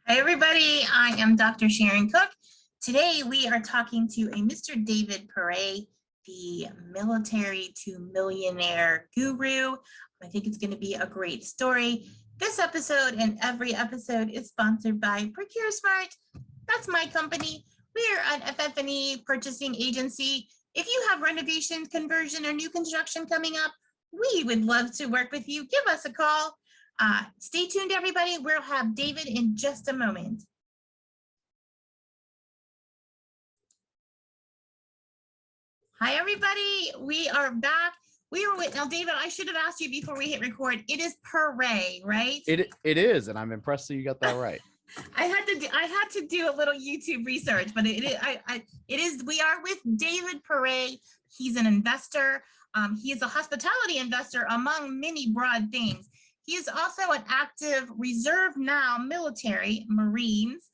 Hi, everybody. I am Dr. Sharon Cook. Today, we are talking to a Mr. David Pere, the military to millionaire guru. I think it's going to be a great story. This episode and every episode is sponsored by ProcureSmart. That's my company. We're an FF&E purchasing agency. If you have renovation, conversion, or new construction coming up, we would love to work with you. Give us a call. Stay tuned, everybody. We'll have David in just a moment. Hi, everybody. We are back. We were with, now, David, I should have asked you before we hit record. It is Pere, right? It is, and I'm impressed that you got that right. I had to do a little YouTube research, but it is. We are with David Pere. He's an investor. He is a hospitality investor, among many broad things. He is also an active reserve now military Marines.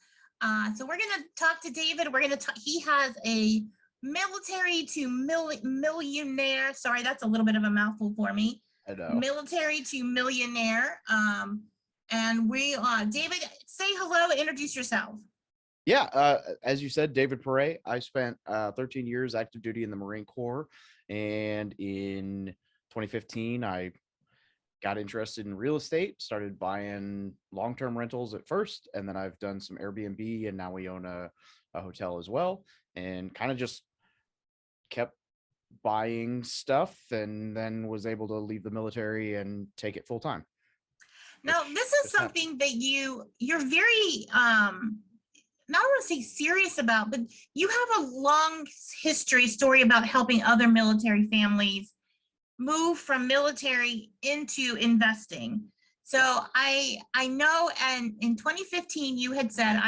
So we're going to talk to David. We're going to talk. He has a military to millionaire. Sorry, that's a little bit of a mouthful for me. I know. Military to millionaire. And we David, say hello and introduce yourself. Yeah, as you said, David Pere. I spent 13 years active duty in the Marine Corps, and in 2015, I got interested in real estate, started buying long-term rentals at first, and then I've done some Airbnb, and now we own a hotel as well, and kind of just kept buying stuff, and then was able to leave the military and take it full time. Now, this is something that you're very, not want to say serious about, but you have a long story about helping other military families move from military into investing. So I know, and in 2015, you had said,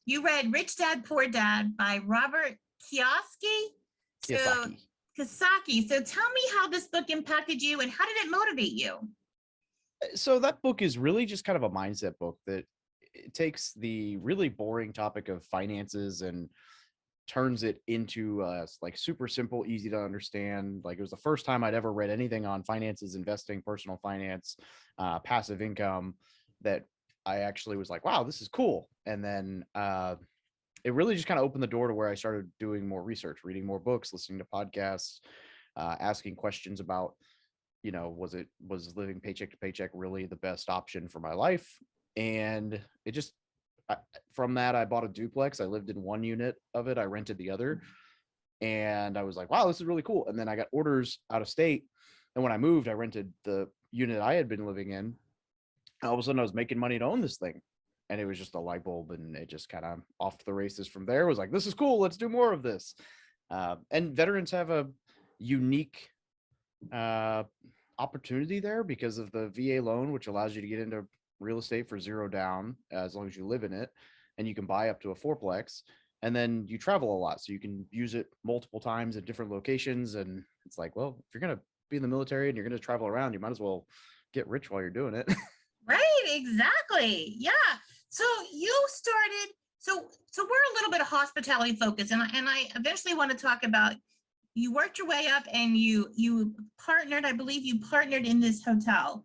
you read Rich Dad, Poor Dad by Robert Kiyosaki. So tell me how this book impacted you and how did it motivate you? So that book is really just kind of a mindset book that it takes the really boring topic of finances and turns it into like super simple, easy to understand. Like, it was the first time I'd ever read anything on finances, investing, personal finance, passive income, that I actually was like, wow, this is cool. And then it really just kind of opened the door to where I started doing more research, reading more books, listening to podcasts, asking questions about, was living paycheck to paycheck really the best option for my life? And it just, from that, I bought a duplex. I lived in one unit of it. I rented the other. And I was like, wow, this is really cool. And then I got orders out of state. And when I moved, I rented the unit I had been living in. All of a sudden I was making money to own this thing. And it was just a light bulb, and it just kind of off to the races from there. It was like, this is cool. Let's do more of this. And veterans have a unique opportunity there because of the VA loan, which allows you to get into real estate for $0 down as long as you live in it, and you can buy up to a fourplex, and then you travel a lot, so you can use it multiple times at different locations. And it's like, well, if you're going to be in the military and you're going to travel around, you might as well get rich while you're doing it. Right, exactly. Yeah. So you started, so we're a little bit of hospitality focused, and I eventually want to talk about, you worked your way up and you partnered, I believe you partnered in this hotel.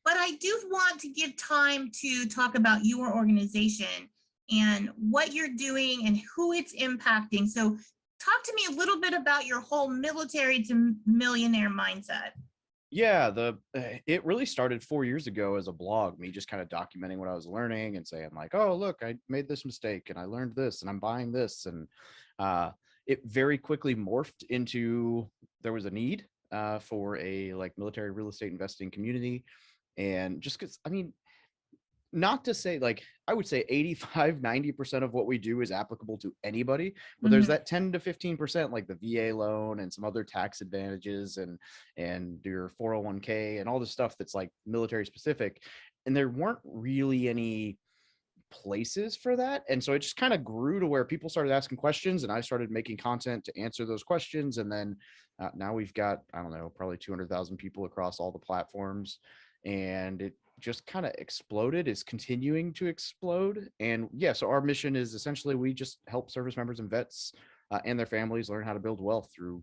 But I do want to give time to talk about your organization and what you're doing and who it's impacting. So talk to me a little bit about your whole military to millionaire mindset. Yeah, it really started 4 years ago as a blog, me just kind of documenting what I was learning and saying like, oh, look, I made this mistake and I learned this and I'm buying this. And it very quickly morphed into, there was a need for a like military real estate investing community. And just because, I mean, not to say, like, I would say 85-90% of what we do is applicable to anybody, but there's that 10 to 15%, like the VA loan and some other tax advantages and your 401k and all this stuff that's like military specific. And there weren't really any places for that. And so it just kind of grew to where people started asking questions, and I started making content to answer those questions. And then now we've got, I don't know, probably 200,000 people across all the platforms, and it just kind of exploded, is continuing to explode. And yeah, so our mission is essentially, we just help service members and vets and their families learn how to build wealth through,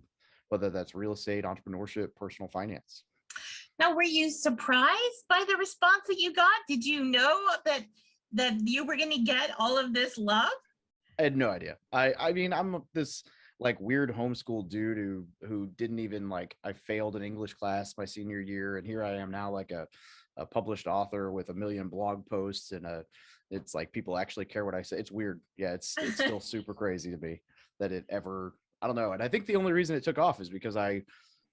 whether that's real estate, entrepreneurship, personal finance. Now, were you surprised by the response that you got? Did you know that you were going to get all of this love? I had no idea. I mean, I'm this like weird homeschool dude who didn't even like, I failed an English class my senior year, and here I am now like a published author with 1 million blog posts and it's like people actually care what I say. It's weird. Yeah, it's still super crazy to me that it ever, I don't know. And I think the only reason it took off is because I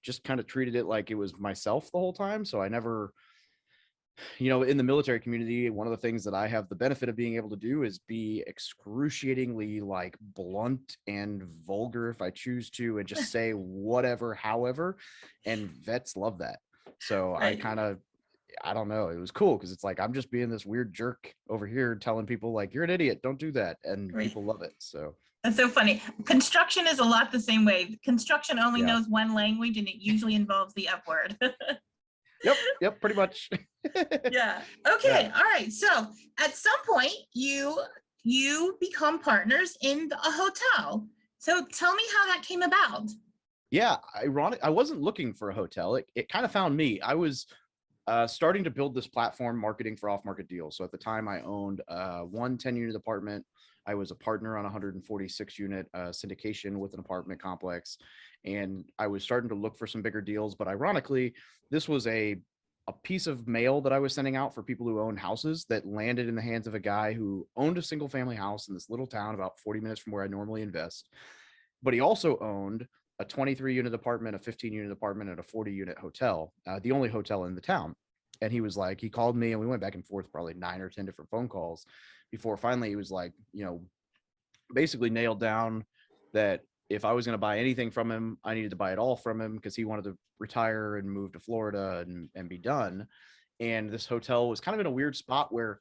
just kind of treated it like it was myself the whole time. So I never, in the military community, one of the things that I have the benefit of being able to do is be excruciatingly like blunt and vulgar if I choose to, and just say whatever, however, and vets love that. So Right. I don't know. It was cool because it's like I'm just being this weird jerk over here telling people like, you're an idiot, don't do that, and Right. people love it. So That's so funny. Construction is a lot the same way. Construction only yeah. knows one language, and it usually involves the F word. Yep, pretty much. Yeah. Yeah. Okay. All right. So at some point, you become partners in a hotel. So tell me how that came about. Yeah, ironic. I wasn't looking for a hotel. It kind of found me. I was starting to build this platform marketing for off-market deals. So at the time I owned one 10-unit apartment. I was a partner on a 146 unit syndication with an apartment complex. And I was starting to look for some bigger deals. But ironically, this was a piece of mail that I was sending out for people who own houses that landed in the hands of a guy who owned a single family house in this little town about 40 minutes from where I normally invest. But he also owned a 23 unit apartment, a 15 unit apartment, and a 40 unit hotel, the only hotel in the town. And he was like, he called me and we went back and forth probably 9 or 10 different phone calls before finally he was like, basically nailed down that if I was going to buy anything from him, I needed to buy it all from him because he wanted to retire and move to Florida and be done. And this hotel was kind of in a weird spot where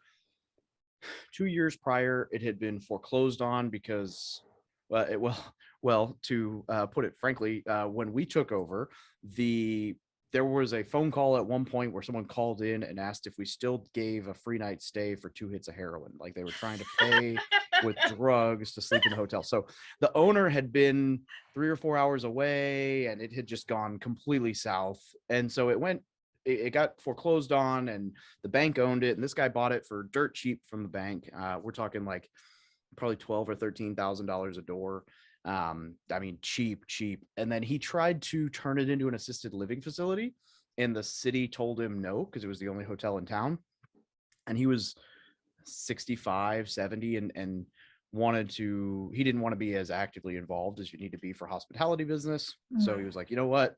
2 years prior it had been foreclosed on because to put it frankly, when we took over, there was a phone call at one point where someone called in and asked if we still gave a free night stay for 2 hits of heroin. Like they were trying to pay with drugs to sleep in the hotel. So the owner had been 3 or 4 hours away and it had just gone completely south. And so it got foreclosed on and the bank owned it. And this guy bought it for dirt cheap from the bank. We're talking like probably $12,000 or $13,000 a door. I mean, cheap. And then he tried to turn it into an assisted living facility and the city told him no, because it was the only hotel in town. And he was 65, 70 and he didn't want to be as actively involved as you need to be for hospitality business. So he was like, you know what?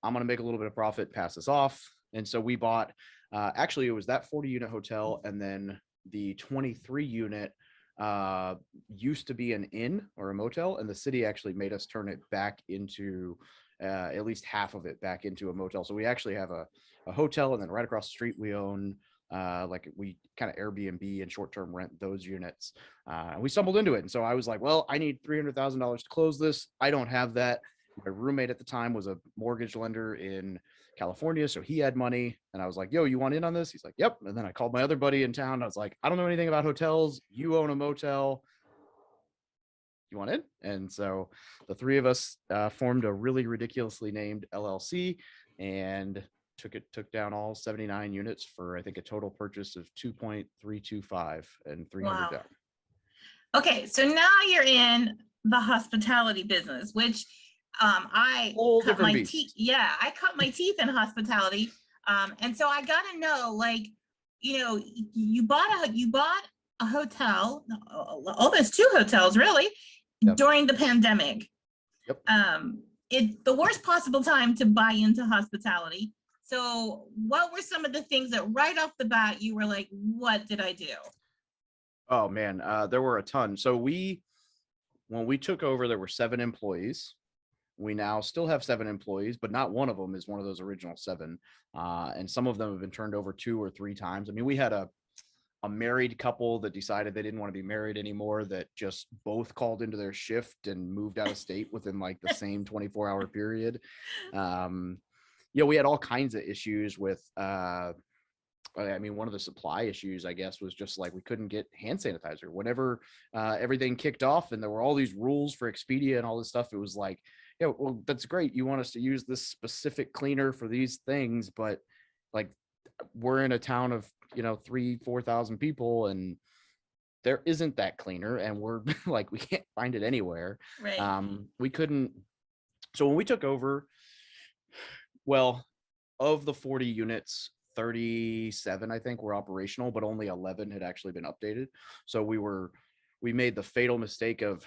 I'm going to make a little bit of profit, pass this off. And so we bought, actually it was that 40 unit hotel. And then the 23 unit used to be an inn or a motel, and the city actually made us turn it back into at least half of it back into a motel. So we actually have a hotel, and then right across the street we own like we kind of Airbnb and short-term rent those units. And we stumbled into it, and so I was like, well, I need $300,000 to close this. I don't have that. My roommate at the time was a mortgage lender in California, so he had money, and I was like, yo, you want in on this? He's like, yep. And then I called my other buddy in town. I was like, I don't know anything about hotels, you own a motel, you want in? And so the three of us formed a really ridiculously named LLC and took down all 79 units for I think a total purchase of 2.325 and 300 Wow. down. Okay, so now you're in the hospitality business, which I Whole cut different my beast. teeth. Yeah, I cut my teeth in hospitality. And so I gotta know, like, you bought a hotel, almost two hotels, really, Yep. during the pandemic. Yep. It's the worst possible time to buy into hospitality. So what were some of the things that right off the bat you were like, what did I do? Oh man, there were a ton. So when we took over, there were 7 employees. We now still have 7 employees, but not one of them is one of those original 7. And some of them have been turned over 2 or 3 times. I mean, we had a married couple that decided they didn't want to be married anymore, that just both called into their shift and moved out of state within like the same 24-hour period. We had all kinds of issues with, I mean, one of the supply issues, I guess, was just like we couldn't get hand sanitizer. Whenever everything kicked off and there were all these rules for Expedia and all this stuff, it was like, yeah, well, that's great. You want us to use this specific cleaner for these things, but like we're in a town of 3,000-4,000 people, and there isn't that cleaner, and we're like, we can't find it anywhere. Right. We couldn't. So when we took over, well, of the 40 units, 37 I think were operational, but only 11 had actually been updated. So we made the fatal mistake of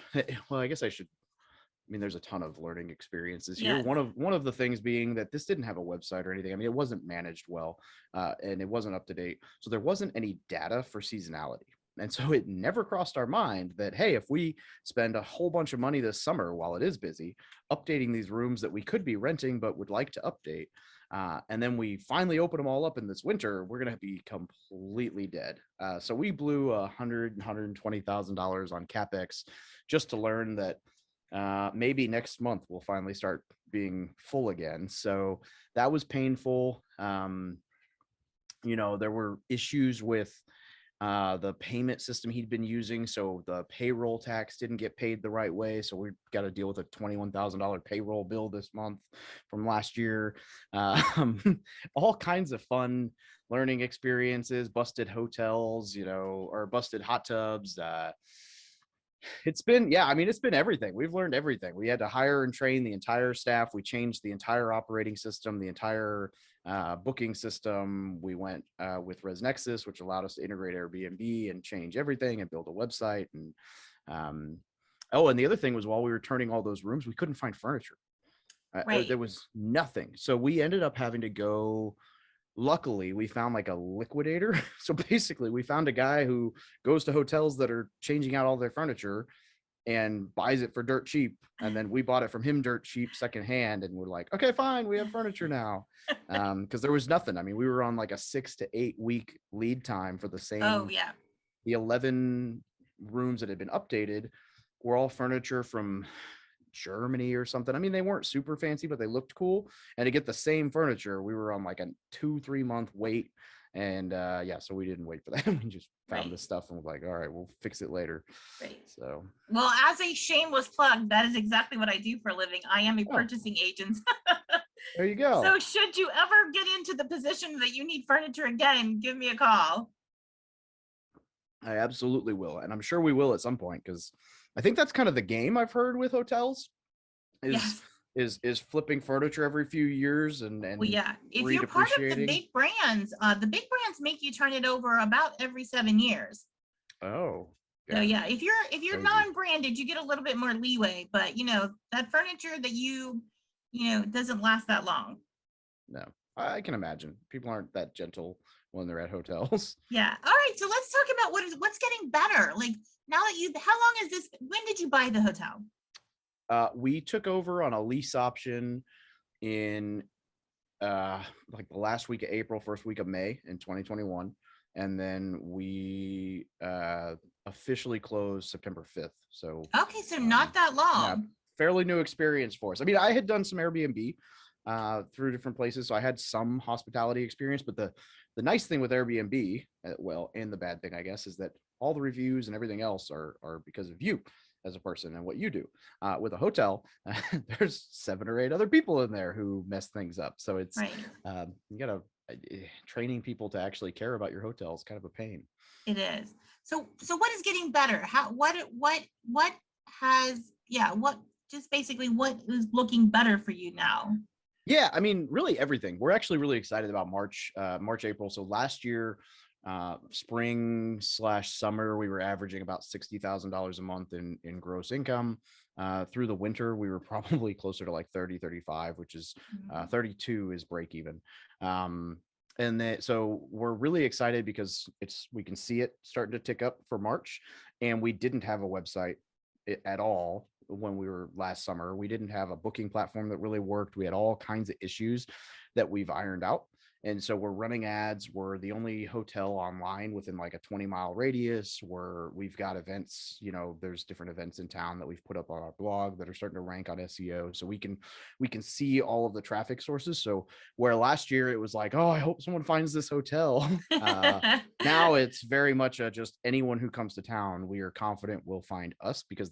well, I guess there's a ton of learning experiences here. Yes. One of the things being that this didn't have a website or anything. I mean, it wasn't managed well, and it wasn't up to date. So there wasn't any data for seasonality. And so it never crossed our mind that, hey, if we spend a whole bunch of money this summer while it is busy, updating these rooms that we could be renting but would like to update, and then we finally open them all up in this winter, we're going to be completely dead. So we blew $120,000 on CapEx just to learn that maybe next month we'll finally start being full again. So that was painful. There were issues with the payment system he'd been using. So the payroll tax didn't get paid the right way. So we got to deal with a $21,000 payroll bill this month from last year. All kinds of fun learning experiences, busted hotels, or busted hot tubs. It's been everything. We've learned everything. We had to hire and train the entire staff. We changed the entire operating system, the entire booking system. We went with ResNexus, which allowed us to integrate Airbnb and change everything and build a website. And and the other thing was, while we were turning all those rooms, we couldn't find furniture. Right. There was nothing. So we ended up having to go. Luckily, we found like a liquidator. So basically, we found a guy who goes to hotels that are changing out all their furniture and buys it for dirt cheap. And then we bought it from him dirt cheap secondhand. And we're like, okay, fine, we have furniture now. Because there was nothing. I mean, we were on like a 6 to 8 week lead time for the Oh, yeah. the 11 rooms that had been updated were all furniture from Germany or something. I mean, they weren't super fancy, but they looked cool. And to get the same furniture, we were on like a 2-3 month wait. And so we didn't wait for that. We just found the stuff and was like, all right, we'll fix it later. Right. So, well, as a shameless plug, that is exactly what I do for a living. I am a purchasing agent. There you go. So should you ever get into the position that you need furniture again, give me a call. I absolutely will. And I'm sure we will at some point, because I think that's kind of the game I've heard with hotels is flipping furniture every few years and well, yeah. If you're part of the big brands make you turn it over about every 7 years. Oh. Yeah. So yeah, if you're non-branded, you get a little bit more leeway, but that furniture that you doesn't last that long. No, I can imagine people aren't that gentle when they're at hotels. Yeah. All right. So let's talk about what's getting better. Like, now that how long is this? When did you buy the hotel? We took over on a lease option in like the last week of April, first week of May in 2021. And then we officially closed September 5th. So okay, so not that long. Yeah, fairly new experience for us. I mean, I had done some Airbnb through different places, so I had some hospitality experience. But the nice thing with Airbnb, and the bad thing, I guess, is that all the reviews and everything else are because of you as a person and what you do. With a hotel, there's 7 or 8 other people in there who mess things up. So it's you gotta training people to actually care about your hotel is kind of a pain. It is. So what is getting better? What is looking better for you now? Yeah, I mean, really everything. We're actually really excited about March, April. So last year, spring/summer, we were averaging about $60,000 a month in gross income. Through the winter, we were probably closer to like 30, 35, which is 32 is break even. So we're really excited because we can see it starting to tick up for March, and we didn't have a website at all when we were last summer. We didn't have a booking platform that really worked. We had all kinds of issues that we've ironed out. And so we're running ads. We're the only hotel online within like a 20-mile radius, where we've got events. There's different events in town that we've put up on our blog that are starting to rank on SEO. So we can see all of the traffic sources. So where last year it was like, oh, I hope someone finds this hotel. Now it's very much just anyone who comes to town, we are confident will find us, because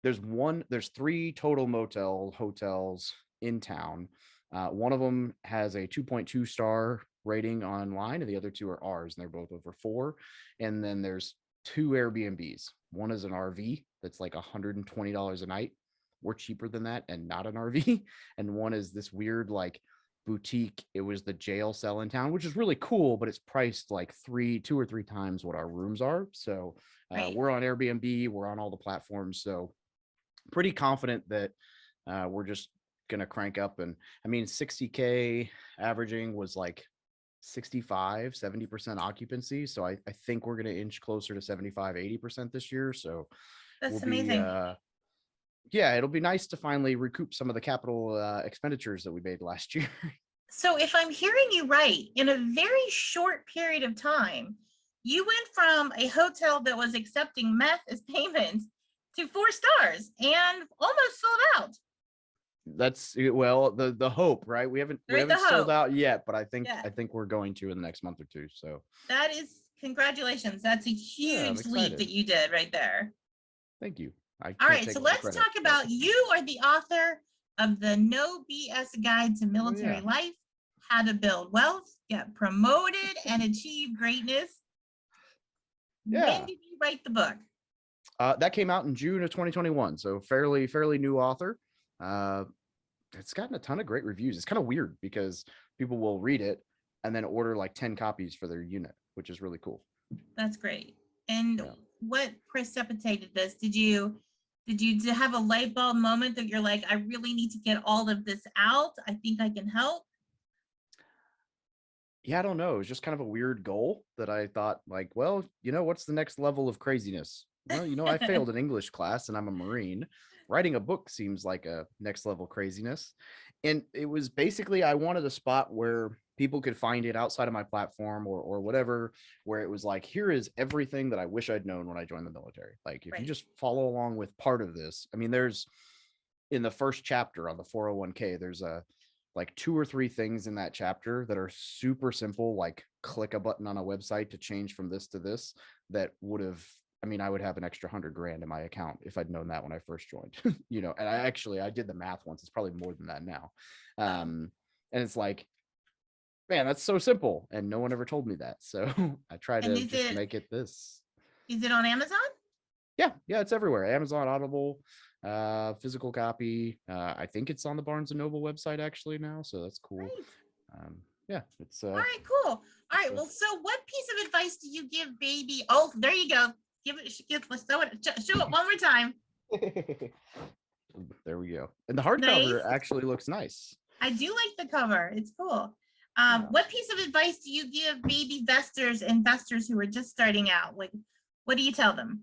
there's 3 total motel hotels in town. One of them has a 2.2 star rating online, and the other two are ours, and they're both over 4. And then there's 2 Airbnbs. One is an RV that's like $120 a night. We're cheaper than that and not an RV. And one is this weird like boutique. It was the jail cell in town, which is really cool, but it's priced like 2 or 3 times what our rooms are. So Right. we're on Airbnb, we're on all the platforms. So pretty confident that we're just gonna crank up. And I mean, 60K averaging was like 65-70% occupancy, so I think we're going to inch closer to 75-80% this year. So we'll That's be amazing. yeah, it'll be nice to finally recoup some of the capital expenditures that we made last year. So if I'm hearing you right, in a very short period of time, you went from a hotel that was accepting meth as payment to 4 stars and almost sold out. That's well, the hope, right? We haven't Right, the sold hope. out yet, but I Yeah, think we're going to in the next month or two. So that is congratulations. That's a yeah, I'm huge leap excited. that you did right there. Thank you. I All can't right, take so all the let's credit, talk but about you are the author of the No BS Guide to oh Military yeah. Life, How to Build Wealth, Get Promoted, and Achieve Greatness. When Yeah. did you write the book? That came out in June of 2021, so fairly new author. Uh, it's gotten a ton of great reviews. It's kind of weird because people will read it and then order like 10 copies for their unit, which is really cool. That's great. And Yeah. what precipitated this? Did you have a light bulb moment that you're like, I really need to get all of this out? I think I can help. Yeah, I don't know. It was just kind of a weird goal that I thought, like, well, what's the next level of craziness? Well, I failed an English class and I'm a Marine. Writing a book seems like a next level craziness. And it was basically, I wanted a spot where people could find it outside of my platform or whatever, where it was like, here is everything that I wish I'd known when I joined the military. Like, if you Right. just follow along with part of this, I mean, there's in the first chapter on the 401k, there's a like 2 or 3 things in that chapter that are super simple, like click a button on a website to change from this to this, that would have, I mean, I would have an extra 100 grand in my account if I'd known that when I first joined. And I did the math once. It's probably more than that now. Wow. And it's like, man, that's so simple. And no one ever told me that. So I try And to is just it make it this. is it on Amazon? Yeah, it's everywhere. Amazon, Audible, physical copy. I think it's on the Barnes and Noble website actually now, so that's cool. Great. Yeah, it's All right, cool. All right. uh, Well, so what piece of advice do you give baby? Oh, there you go. Show it one more time. there we go. And the hardcover Nice. actually looks nice. I do like the cover. It's cool. Yeah. What piece of advice do you give baby investors who are just starting out? Like, what do you tell them?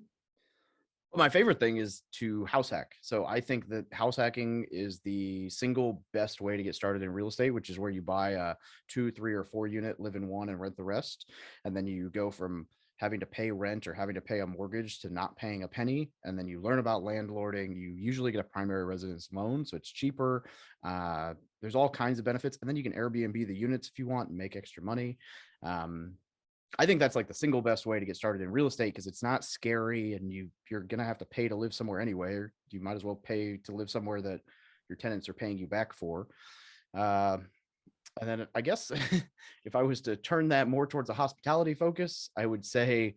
Well, my favorite thing is to house hack. So I think that house hacking is the single best way to get started in real estate, which is where you buy a 2, 3, or 4 unit, live in one, and rent the rest. And then you go from having to pay rent or having to pay a mortgage to not paying a penny. And then you learn about landlording. You usually get a primary residence loan, so it's cheaper. There's all kinds of benefits. And then you can Airbnb the units if you want and make extra money. I think that's like the single best way to get started in real estate because it's not scary and you're going to have to pay to live somewhere anyway. Or you might as well pay to live somewhere that your tenants are paying you back for. And then I guess if I was to turn that more towards a hospitality focus, I would say,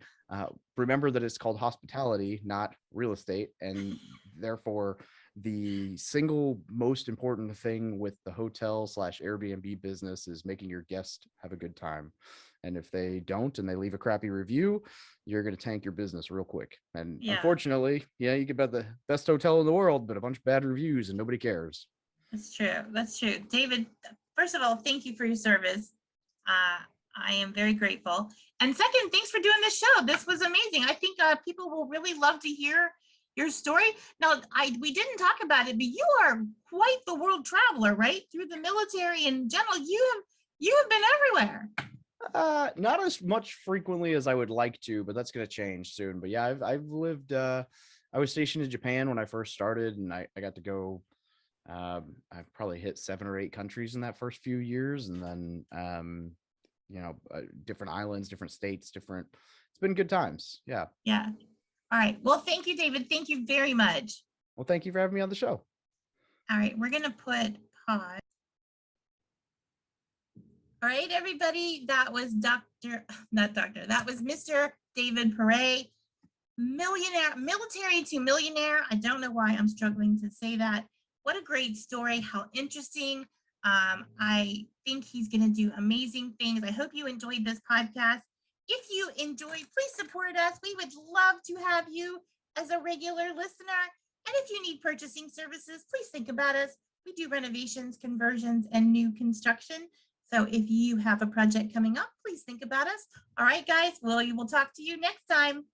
remember that it's called hospitality, not real estate. And therefore, the single most important thing with the hotel/Airbnb business is making your guest have a good time. And if they don't and they leave a crappy review, you're going to tank your business real quick. And Yeah, unfortunately, yeah, you could bet the best hotel in the world, but a bunch of bad reviews and nobody cares. that's true. That's true. David, first of all, thank you for your service. I am very grateful. And second, thanks for doing this show. This was amazing. I think people will really love to hear your story. Now, we didn't talk about it, but you are quite the world traveler, right? Through the military in general, you have been everywhere. Not as much frequently as I would like to, but that's going to change soon. But yeah, I've lived. I was stationed in Japan when I first started, and I got to go. I've probably hit 7 or 8 countries in that first few years, and then different islands, different states, different. It's been good times. Yeah. Yeah. All right. Well, thank you, David. Thank you very much. Well, thank you for having me on the show. All right. We're going to put pause. All right, everybody, that was that was Mr. David Pere, millionaire, military to millionaire. I don't know why I'm struggling to say that. What a great story. How interesting. I think he's going to do amazing things. I hope you enjoyed this podcast. If you enjoyed, please support us. We would love to have you as a regular listener. And if you need purchasing services, please think about us. We do renovations, conversions, and new construction. So if you have a project coming up, please think about us. All right, guys. Well, we will talk to you next time.